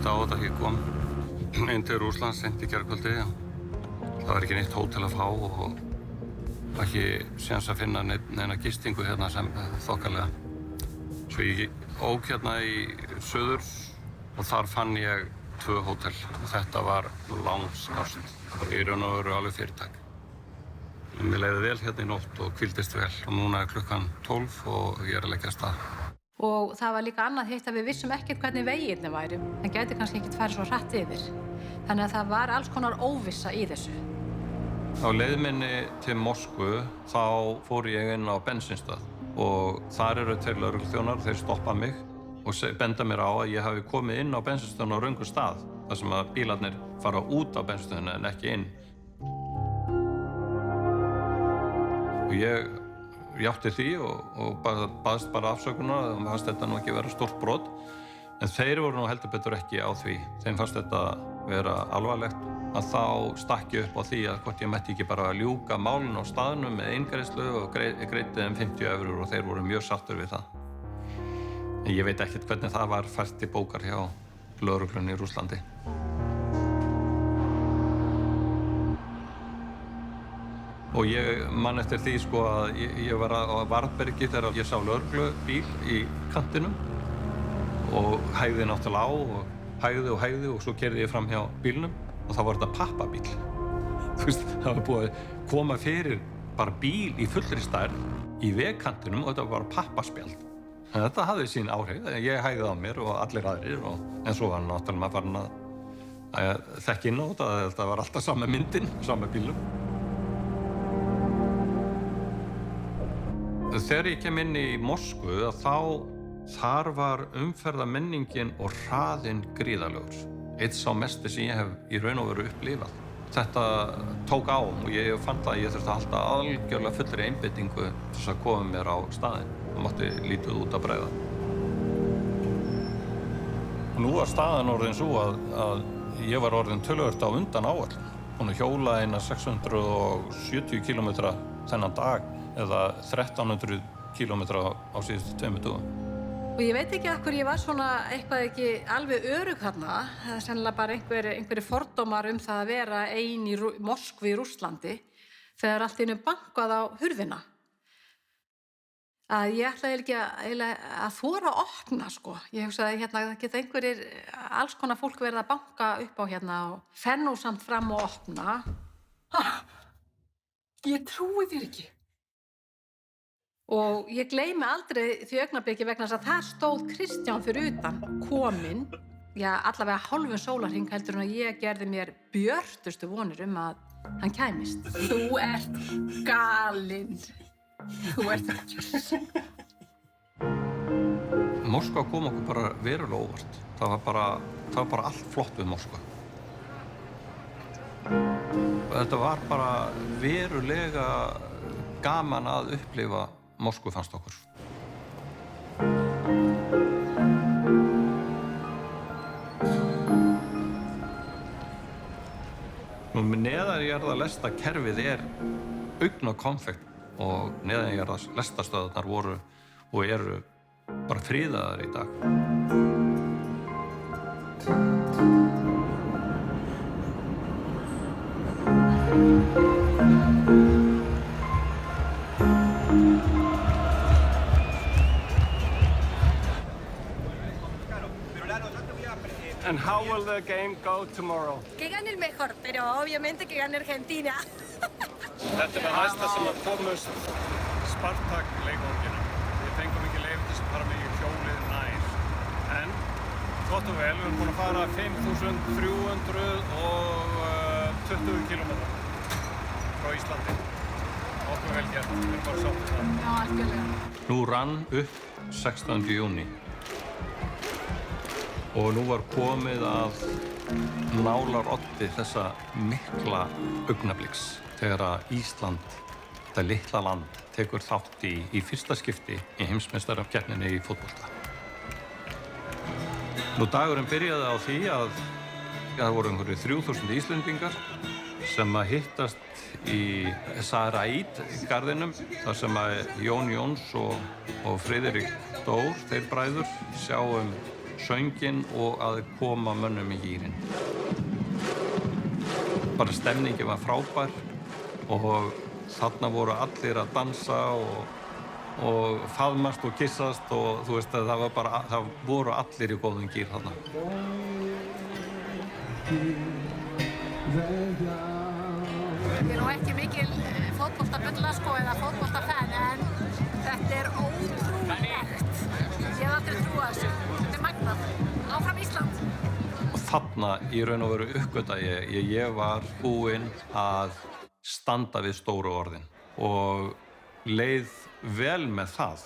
ekkert á þetta. Ég kom inn til Rússlands seint í gærkvöldi. Það var ekki neitt hótel að fá og ekki séns að finna neina gistingu hérna sem þokkalega. Svo ég ók hérna í suður og þar fann ég 2 hótel. Þetta var langskást. Í raun og veru alveg fyrirtæk. Mér leiði vel hérna í nótt og hvíldist vel. Og núna klukkan 12 og ég að leggja af stað. Og það var líka annað hitt að við vissum ekkert hvernig vegirnir væru. Það gæti kannski ekkert farið svo hratt yfir. Þannig að það var alls konar óvissa í þessu. Á leið minni til Moskvu þá fór ég inn á bensínstöð og þar eru 2 lögregluþjónar, þeir stoppa mig og benda mér á að ég hafi komið inn á bensínstöðuna á röngum stað þar sem að bílarnir fara út á bensínstöðuna en ekki inn. Og ég játti því og baðst bara afsökunar og mér fannst þetta nú ekki vera stórt brot en þeir voru nú heldur betur ekki á því. Þeim fannst þetta vera alvarlegt að þá stakk ég upp á því að hvort ég mætti ekki bara að ljúka málinu á staðnum með eingreiðslu og greiddi þeim 50 eurur og þeir voru mjög sáttir við það. En ég veit ekkert hvernig það var fært til bókar hjá lögreglunni í Rússlandi. Og ég man eftir því sko að ég var á Varðbergi þegar ég sá lögreglubíl í kantinum og hægði náttúrulega á og hægði og svo keyrði ég fram hjá bílnum og þá var þetta pappabíl. Þú veist, það var búið að koma fyrir bara bíl í fullri stærð í vegkantinum og þetta var bara pappaspjald. En þetta hafði sín áhrif, ég hægði á mér og allir aðrir en svo var náttúrulega maður farin að þekka inn á þetta var alltaf sama myndin, sama bílum. Þegar ég kem inn í Moskvu þar var umferðarmenningin og hraðinn gríðarlegur. Eitt sá mesti sem ég hef í raun og veru upplifað. Þetta tók á og ég fann það að ég þurfti að halda algjörlega fullri einbeitingu til þess að koma mér á staðinn. Það mátti lítið út að bregða. Og nú var staðan orðin svo að ég var orðin töluvert á undan áætlun. Búinn að hjóla eina 670 kílómetra þennan dag eða 1300 kílómetra á síðustu 2 dögum. Og ég veit ekki af hverju ég var svona eitthvað ekki alveg örugg þarna. Það er sennilega bara einhverjir fordómar það að vera ein í Moskvu í Rússlandi þegar allt í einu bankað á hurðina. Að ég ætlaði ekki að þora að opna sko. Ég hugsaði hérna geta einhverjir alls konar fólk verið að banka upp á hérna og fer nú samt fram og opna. Ég trúi þér ekki. Og ég gleymi aldrei því augnabliki vegna þess að þar stóð Kristján fyrir utan, kominn, allavega hálfum sólarhring heldur en að ég gerði mér björtustu vonir að hann kæmist. Þú ert galinn. Þú ert ekki. Moskva kom okkur bara verulega óvart. Það var bara allt flott við Moskva. Þetta var bara verulega gaman að upplifa Moskvu fannst okkur. Nú með neðanjarða lestakerfið augnakonfekt og neðanjarða lestastöðarnar voru og eru bara friðaðar í dag. And how will the game go tomorrow? Que gane el mejor, pero obviamente que gane Argentina. Þetta það næsta sem að komust Spartak-leikvangina. Við fengum ekki leyfi til að fara með í hjólið nær. En gott og vel, við erum búin að fara 5.320 kílómetra frá Íslandi. Okkur vel gert, við erum bara sátt það. Já, algjörlega. Nú rann upp 16. júní. Og nú var komið að nálaroddi þessa mikla augnabliks þegar að Ísland, þetta litla land, tekur þátt í fyrsta skipti í heimsmeistarakeppninni í fótbolta. Nú dagurinn byrjaði á því að það voru einhverjir 3000 Íslendingar sem að hittast í s03e03-garðinum þar sem að Jón Jóns og Friðrik Dór, þeir bræður, sjá sönginn og að koma mönnum í gírinn. Bara stemningin var frábær og þarna voru allir að dansa og faðmast og kyssast og þú veist að það voru allir í góðum gír þarna. Ég nú ekki mikil fótboltabulla sko eða fótboltafan en þetta ótrúlegt. Ég hef aldrei trúað þessu. Þetta magnað. Áfram Ísland. Og þarna í raun og veru uppgötvaði ég var búinn að standa við stóru orðin og leið vel með það.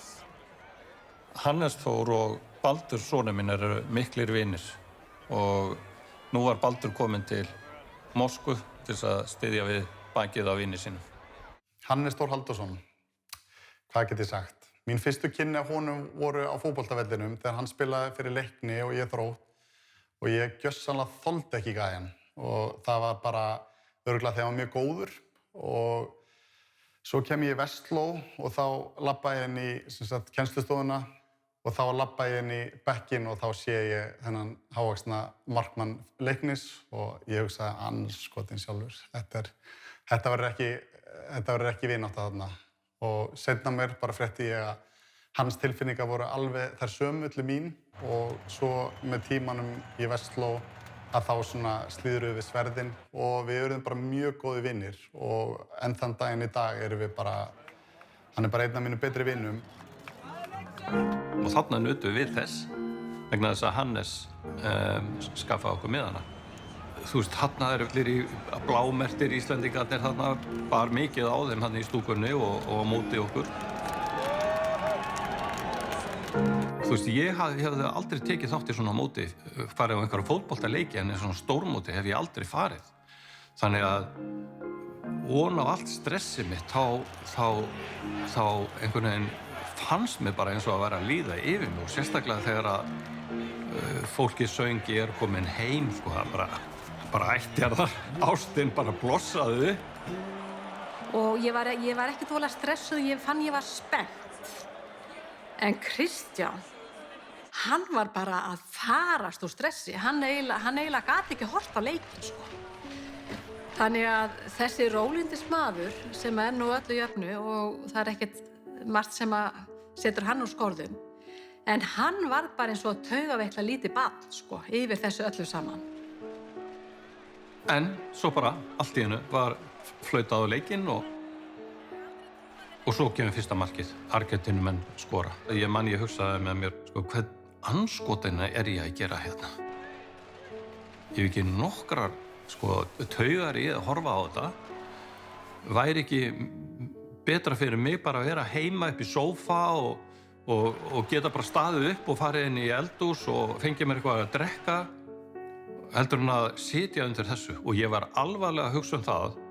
Hannes Þór og Baldur sonur minn eru miklir vinir og nú var Baldur kominn til Moskvu til þess að styðja við bakið á vini sínum. Hannes Þór Halldórsson, hvað get ég sagt? Mín fyrstu kynni af honum voru á fótboltavellinum þegar hann spilaði fyrir Leikni og ég Þrótt og ég gjörsamlega þoldi ekki gæjan og það var bara örugglega þegar hann var mjög góður og svo kem ég í Vestló og þá labbaði ég inn í kennslustofuna og þá labbaði ég inn í bekkinn og þá sé ég þennan hávaxna markmann Leiknis og ég hugsaði andskotinn sjálfur. Þetta verður ekki vinátta þarna og seinna mér bara frétti ég að hans tilfinningar voru alveg þær sömu til mín og svo með tímanum í Vestló að þá svona slíðruðum við sverðin og við erum bara mjög góði vinir og enn þann daginn í dag erum við bara, hann bara einn af mínu betri vinum. Og þarna nutum við þess vegna þess að Hannes skaffaði okkur miðana. Þú veist, þarna eru allir blámertir Íslendingarnir þarna bar mikið á þeim þarna í stúkunni og á móti okkur. Þú veist, ég hefði aldrei tekið þátt í svona móti, farið á einhverja fótboltaleiki en í svona stórmóti hef ég aldrei farið. Þannig að von á allt stressið mitt þá einhvern veginn fannst mér bara eins og að vera að líða yfir mig og sérstaklega þegar að fólkið söng ég komin heim sko, það bara ættjarðar ástin bara blossaði upp. Og ég var ekki þóla stressuð, ég fann ég var spennt. En Kristján, hann var bara að farast úr stressi, hann eiginlega gat ekki horft á leikinn sko. Þannig að þessi rólindismadur sem nú öllu jöfnu og það ekkert margt sem að setur hann úr skorðum en hann var bara eins og taugaveikla lítið barn sko, yfir þessu öllu saman. En svo bara allt í einu var flautað á leikinn og svo kemur fyrsta markið, Argentínumenn skora. Ég hugsaði með mér, sko, hvern andskotina er ég að gera hérna? Ég hef ekki nokkrar, sko, taugar í að horfa á þetta. Væri ekki betra fyrir mig bara að vera heima upp í sófa og geta bara staðið upp og farið inn í eldhús og fengið mér eitthvað að drekka heldur en að sitja undir þessu og ég var alvarlega að hugsa það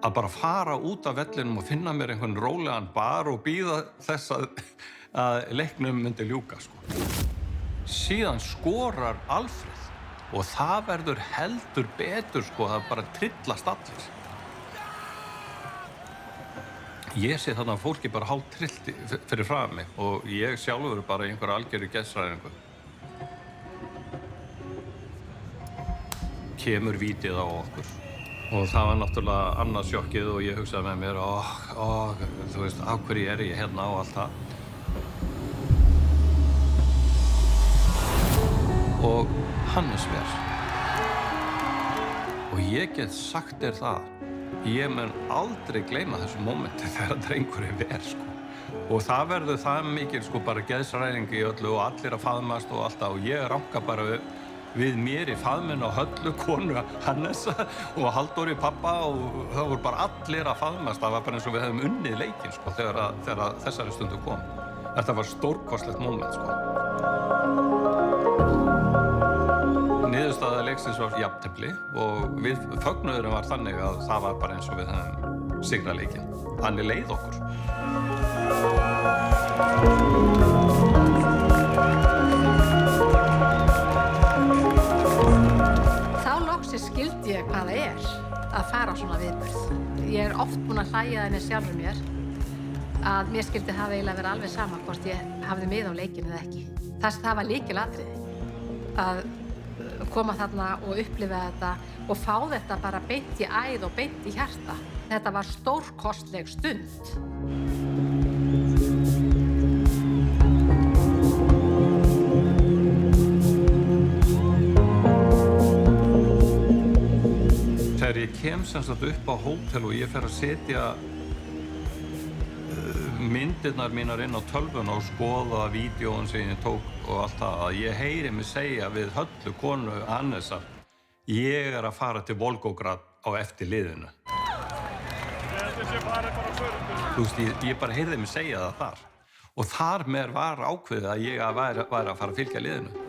að bara fara út af vellinum og finna mér einhvern rólegan bar og bíða þess að leiknum myndi ljúka sko. Síðan skorar Alfreð og það verður heldur betur sko, það bara trillast allir. Ég sé þarna fólki bara hálf trillt fyrir frá mig og ég sjálfur bara í einhverja algjöru geðshræringu. Kemur vítið á okkur og það var náttúrulega annað sjokkið og ég hugsaði með mér þú veist, af hverju er ég hérna og allt það. Og Hannes ver. Og ég get sagt þér það, ég mun aldrei gleyma þessu mómenti þegar drengurinn ver, sko. Og það verður það mikil, sko, bara geðshræring í öllu og allir að faðmast og allt það og ég ranka bara við mér í faðminn á Höllu, konu Hannesa og Halldóri pappa og það voru bara allir að faðmast. Það var bara eins og við hefðum unnið leikinn, sko, þegar þessari stundu kom. Þetta var stórkostlegt móment, sko. Niðurstaða leiksins var jafntefli og fögnuðurinn var þannig að það var bara eins og við hefðum sigrað leikinn. Þannig leið okkur. Þá loksins skildi ég hvað það er að fara á svona viðburð. Ég er oft búin að hlæja það með sjálfur mér að mér skildi það eiginlega vera alveg sama hvort ég hafði mið á leikinn eða ekki. Það var lykilatriði. að koma þarna og upplifa þetta og fá þetta bara beint í æð og beint í hjarta. Þetta var stórkostleg stund. Þegar ég kem sem sagt upp á hótel og ég fer að setja myndirnar mínar inn á tölvuna og skoða vídeóin sem ég tók og allt það, að ég heyri mig segja við Höllu, konu Hannesar, ég að fara til Volgograd á eftir liðinu. Þú veist, ég bara heyrði mig segja það þar. Og þar með var ákveðið að ég væri að fara að fylgja liðinu.